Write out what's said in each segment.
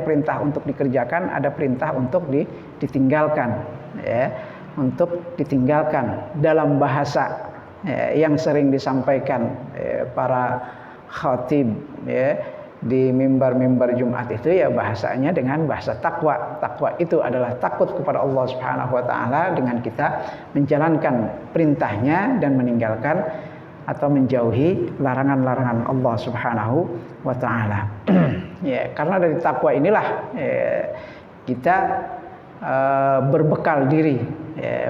perintah untuk dikerjakan, ada perintah untuk ditinggalkan, ya, untuk ditinggalkan dalam bahasa yang sering disampaikan para khatib ya di mimbar-mimbar Jumat itu ya bahasanya dengan bahasa takwa. Takwa itu adalah takut kepada Allah Subhanahu wa taala dengan kita menjalankan perintahnya dan meninggalkan atau menjauhi larangan-larangan Allah Subhanahu wa taala. Ya, karena dari takwa inilah kita berbekal diri,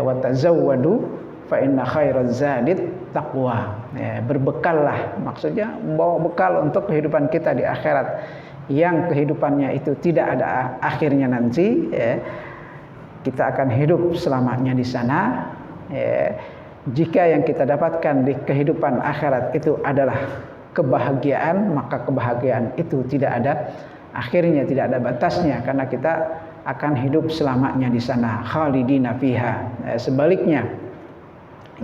wa tazawwadu fa inna khairaz zadit taqwa. Berbekallah, maksudnya bawa bekal untuk kehidupan kita di akhirat yang kehidupannya itu tidak ada akhirnya nanti, ya. Kita akan hidup selamanya di sana, ya. Jika yang kita dapatkan di kehidupan akhirat itu adalah kebahagiaan, maka kebahagiaan itu tidak ada akhirnya, tidak ada batasnya, karena kita akan hidup selamanya di sana, khalidina fiha. Sebaliknya,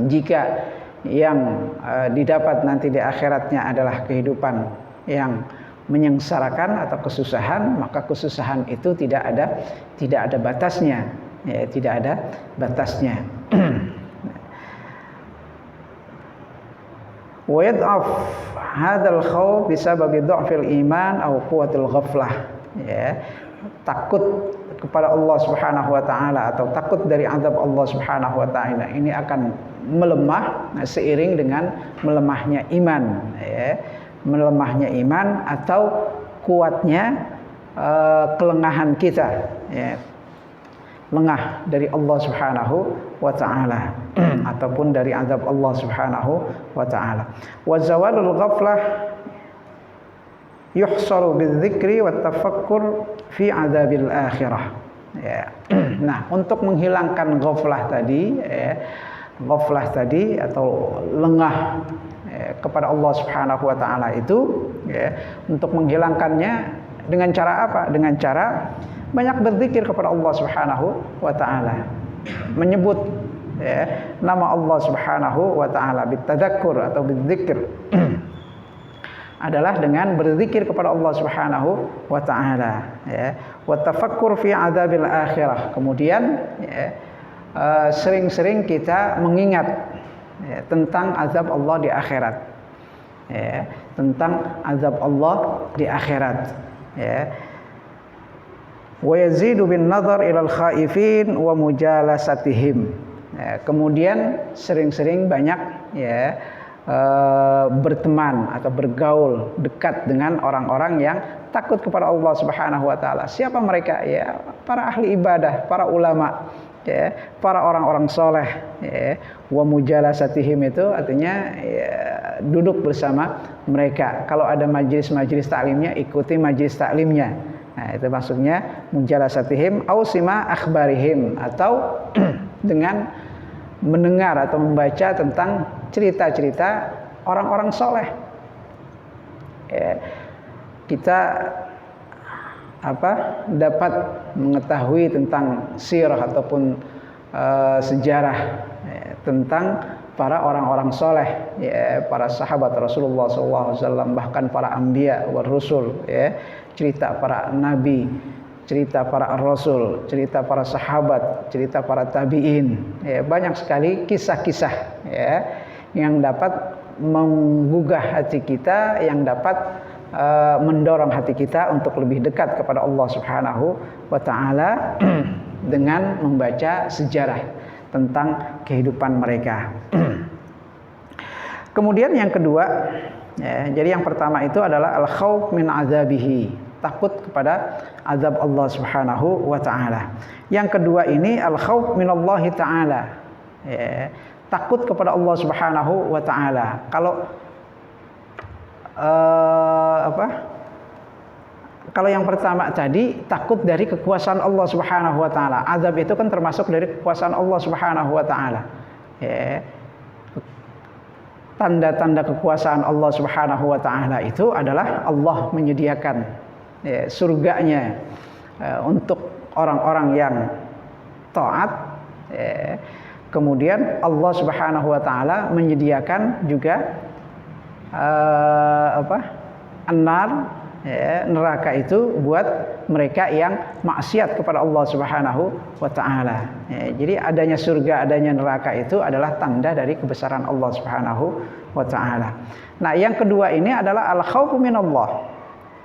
jika yang didapat nanti di akhiratnya adalah kehidupan yang menyengsarakan atau kesusahan, maka kesusahan itu tidak ada batasnya, ya, tidak ada batasnya. Wa yad'af hadzal khawf bisababi dha'fil iman aw quwwatil ghaflah, ya. Takut kepada Allah Subhanahu wa taala atau takut dari azab Allah Subhanahu wa taala ini akan melemah seiring dengan melemahnya iman, ya. Melemahnya iman atau kuatnya kelengahan kita, ya. Lengah dari Allah Subhanahu wa taala ataupun dari azab Allah Subhanahu wa taala. Wa zawalul ghaflah yuhsaru bidzikri wat tafakkur fi adzabil akhirah, ya. Nah, untuk menghilangkan ghaflah tadi, ya, ghaflah tadi atau lengah kepada Allah Subhanahu wa taala itu, ya, untuk menghilangkannya dengan cara apa? Dengan cara banyak berzikir kepada Allah Subhanahu wa taala. Menyebut, ya, nama Allah Subhanahu wa taala bitadzakkur atau bidzikr adalah dengan berzikir kepada Allah Subhanahu wa taala, ya. Wa tafakkur fi adzabil akhirah. Kemudian, ya, sering-sering kita mengingat, ya, tentang azab Allah di akhirat, ya, tentang azab Allah di akhirat, ya. Wa yazidu bin nazar ilal khaifin wa mujalasatihim, ya. Kemudian sering-sering banyak, ya, berteman atau bergaul dekat dengan orang-orang yang takut kepada Allah Subhanahu wa taala. Siapa mereka? Ya, para ahli ibadah, para ulama, ya, para orang-orang soleh, ya. Wa mujalasatihim itu artinya, ya, duduk bersama mereka. Kalau ada majelis-majelis taklimnya, ikuti majelis taklimnya. Nah, itu maksudnya mujalasatihim au sima akhbarihim, atau dengan mendengar atau membaca tentang cerita-cerita orang-orang soleh, ya. Kita dapat mengetahui tentang sirah ataupun sejarah, ya, tentang para orang-orang soleh, ya, para sahabat Rasulullah SAW, bahkan para anbiya wa rusul, ya, cerita para nabi, cerita para rasul, cerita para sahabat, cerita para tabi'in, ya, banyak sekali kisah-kisah, ya, yang dapat menggugah hati kita, yang dapat mendorong hati kita untuk lebih dekat kepada Allah Subhanahu wa taala dengan membaca sejarah tentang kehidupan mereka. Kemudian yang kedua, ya, jadi yang pertama itu adalah al-khauf min azabihi, takut kepada azab Allah Subhanahu wa taala. Yang kedua ini al-khauf minallahi taala, ya, takut kepada Allah Subhanahu wa taala. Kalau kalau yang pertama tadi takut dari kekuasaan Allah Subhanahu wa taala. Azab itu kan termasuk dari kekuasaan Allah Subhanahu wa taala, ya. Tanda-tanda kekuasaan Allah Subhanahu wa taala itu adalah Allah menyediakan, ya, surganya untuk orang-orang yang taat, ya. Kemudian Allah Subhanahu wa taala menyediakan juga an-nar, ya, neraka itu buat mereka yang maksiat kepada Allah Subhanahu wa taala. Ya, jadi adanya surga, adanya neraka itu adalah tanda dari kebesaran Allah Subhanahu wa taala. Nah, yang kedua ini adalah al-khaufu minallah.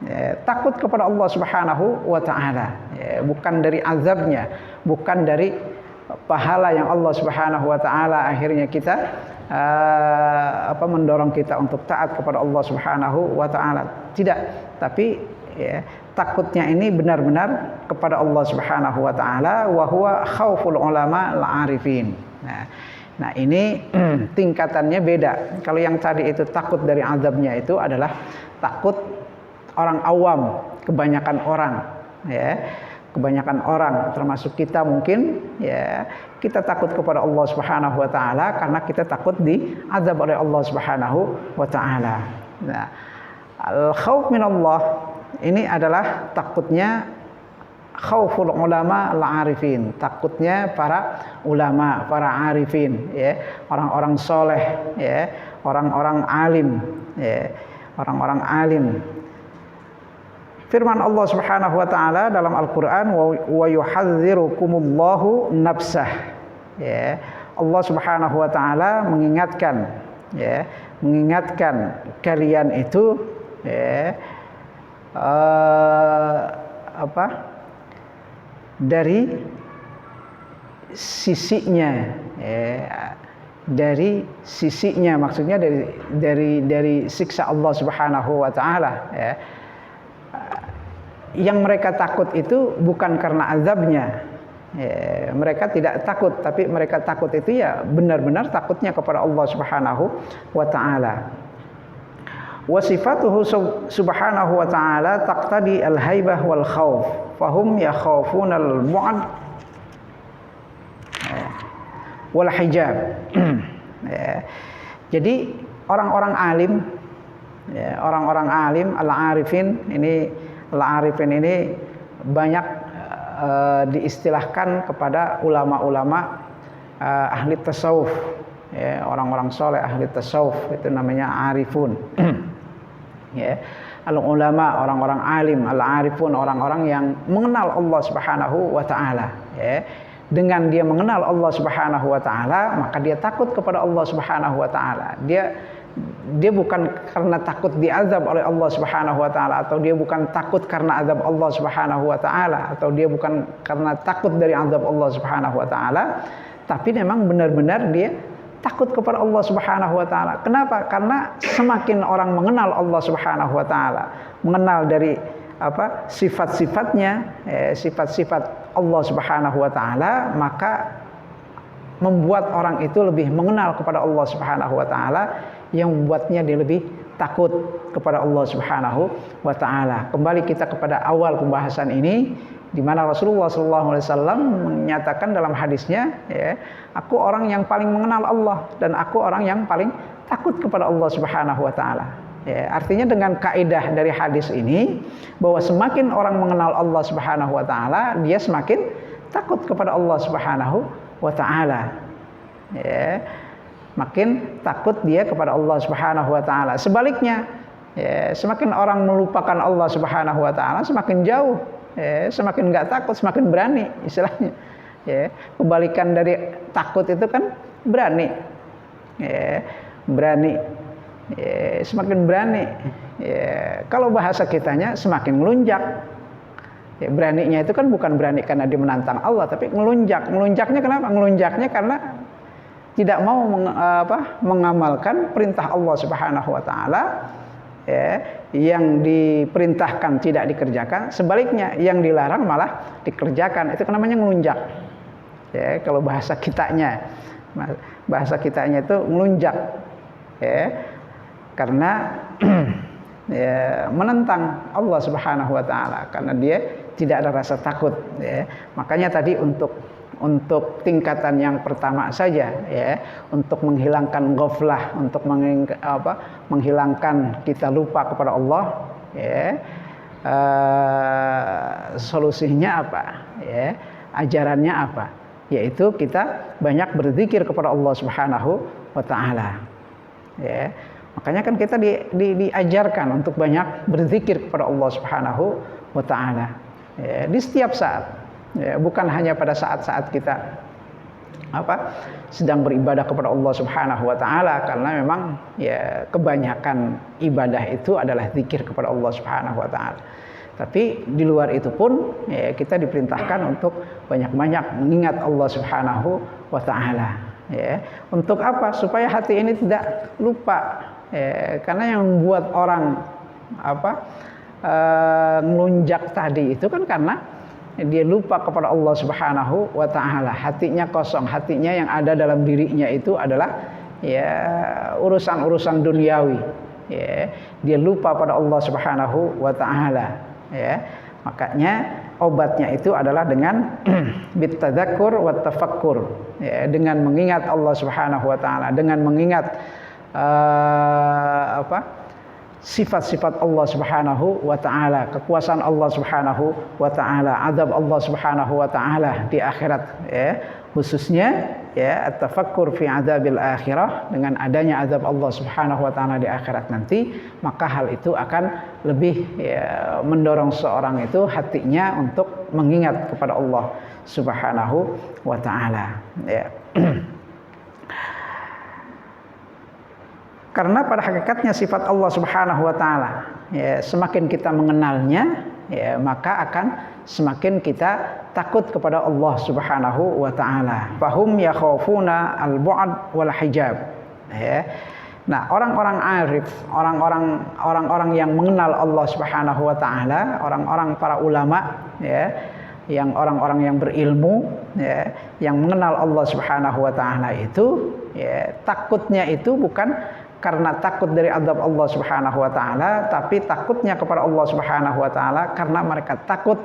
Ya, takut kepada Allah Subhanahu wa taala. Ya, bukan dari azabnya, bukan dari pahala yang Allah Subhanahu wa taala akhirnya kita mendorong kita untuk taat kepada Allah Subhanahu wa taala. Tidak, tapi ya, takutnya ini benar-benar kepada Allah Subhanahu wa taala, wa huwa khauful ulama al-arifin. Nah, ini tingkatannya beda. Kalau yang tadi itu takut dari azabnya itu adalah takut orang awam, kebanyakan orang, ya. Kebanyakan orang termasuk kita mungkin, ya, kita takut kepada Allah Subhanahu wa taala karena kita takut diazab oleh Allah Subhanahu wa taala. Nah, al-khauf minallah ini adalah takutnya khauful ulama al-arifin, takutnya para ulama, para arifin, ya, orang-orang soleh, ya, orang-orang alim, ya, orang-orang alim. Firman Allah Subhanahu wa taala dalam Al-Qur'an, wa yuhadzirukumullahu nafsah. Ya, Allah Subhanahu wa taala mengingatkan, ya, mengingatkan kalian itu, ya, dari sisinya, ya, dari sisinya, maksudnya dari siksa Allah Subhanahu wa taala, ya. Yang mereka takut itu bukan karena azabnya, ya, mereka tidak takut, tapi mereka takut itu ya benar-benar takutnya kepada Allah Subhanahu wa taala. Wa sifatuhu subhanahu wa ta'ala taqtadi al-haibah wal khauf fahum yakhafuna al-bu'd wal hijab. Ya. Jadi orang-orang alim, ya, orang-orang alim al-arifin ini, al-arifin ini banyak diistilahkan kepada ulama-ulama ahli tasawuf, ya, orang-orang soleh ahli tasawuf itu namanya arifun. Ya, al-ulama, orang-orang alim, al-arifun, orang-orang yang mengenal Allah Subhanahu wa taala, ya. Dengan dia mengenal Allah Subhanahu wa taala, maka dia takut kepada Allah Subhanahu wa taala. Dia bukan karena takut diazab oleh Allah Subhanahu wa taala, atau dia bukan takut karena azab Allah Subhanahu wa taala, atau dia bukan karena takut dari azab Allah Subhanahu wa taala, tapi memang benar-benar dia takut kepada Allah Subhanahu wa taala. Kenapa? Karena semakin orang mengenal Allah Subhanahu wa taala, mengenal dari sifat-sifatnya, sifat-sifat Allah Subhanahu wa taala, maka membuat orang itu lebih mengenal kepada Allah Subhanahu wa taala, yang membuatnya dia lebih takut kepada Allah Subhanahu wa taala. Kembali kita kepada awal pembahasan ini, di mana Rasulullah SAW menyatakan dalam hadisnya, ya, aku orang yang paling mengenal Allah dan aku orang yang paling takut kepada Allah Subhanahu wa taala. Ya, artinya dengan kaidah dari hadis ini bahwa semakin orang mengenal Allah Subhanahu wa taala, dia semakin takut kepada Allah Subhanahu wa taala. Ya, makin takut dia kepada Allah Subhanahu wa taala. Sebaliknya, ya, semakin orang melupakan Allah Subhanahu wa taala, semakin jauh, ya, semakin enggak takut, semakin berani istilahnya. Ya, kebalikan dari takut itu kan berani. Ya, berani. Ya, semakin berani. Ya, kalau bahasa kitanya semakin melunjak. Ya, beraninya itu kan bukan berani karena dia menantang Allah, tapi ngelunjak. Ngelunjaknya kenapa? Ngelunjaknya karena tidak mau mengamalkan perintah Allah Subhanahu wa taala, ya, yang diperintahkan tidak dikerjakan, sebaliknya yang dilarang malah dikerjakan. Itu namanya ngelunjak. Ya, kalau bahasa kitanya itu ngelunjak. Ya, karena ya, menentang Allah Subhanahu wa taala, karena dia tidak ada rasa takut, ya. Makanya tadi untuk tingkatan yang pertama saja, ya, untuk menghilangkan ghaflah, untuk menghilangkan kita lupa kepada Allah, ya, solusinya apa, ya, ajarannya apa, yaitu kita banyak berzikir kepada Allah Subhanahu wa taala, ya. Makanya kan kita diajarkan untuk banyak berzikir kepada Allah Subhanahu wa taala. Ya, di setiap saat. Ya, bukan hanya pada saat-saat kita sedang beribadah kepada Allah Subhanahu wa taala, karena memang ya kebanyakan ibadah itu adalah zikir kepada Allah Subhanahu wa taala. Tapi di luar itu pun ya, kita diperintahkan untuk banyak-banyak mengingat Allah Subhanahu wa taala. Ya, untuk apa? Supaya hati ini tidak lupa. Ya, karena yang membuat orang ngelunjak tadi itu kan karena dia lupa kepada Allah Subhanahu wa taala. Hatinya kosong, hatinya yang ada dalam dirinya itu adalah ya urusan-urusan duniawi. Ya, dia lupa pada Allah Subhanahu wa taala. Ya, makanya obatnya itu adalah dengan bitadzakur wa tafakkur. Ya, dengan mengingat Allah Subhanahu wa taala, dengan mengingat sifat-sifat Allah Subhanahu wa taala, kekuasaan Allah Subhanahu wa taala, azab Allah Subhanahu wa taala di akhirat, ya. Khususnya ya at-tafakkur fi azabil akhirah, dengan adanya azab Allah Subhanahu wa taala di akhirat nanti, maka hal itu akan lebih ya, mendorong seorang itu hatinya untuk mengingat kepada Allah Subhanahu wa taala, ya. Karena pada hakikatnya sifat Allah Subhanahu wa taala, ya, semakin kita mengenalnya, ya, maka akan semakin kita takut kepada Allah Subhanahu wa taala. Fahum yakhafuna al-bu'd wal hijab. Ya. Nah, orang-orang arif, orang-orang yang mengenal Allah Subhanahu wa taala, orang-orang para ulama, ya, yang orang-orang yang berilmu, ya, yang mengenal Allah Subhanahu wa taala itu, ya, takutnya itu bukan karena takut dari azab Allah Subhanahu wa taala, tapi takutnya kepada Allah Subhanahu wa taala karena mereka takut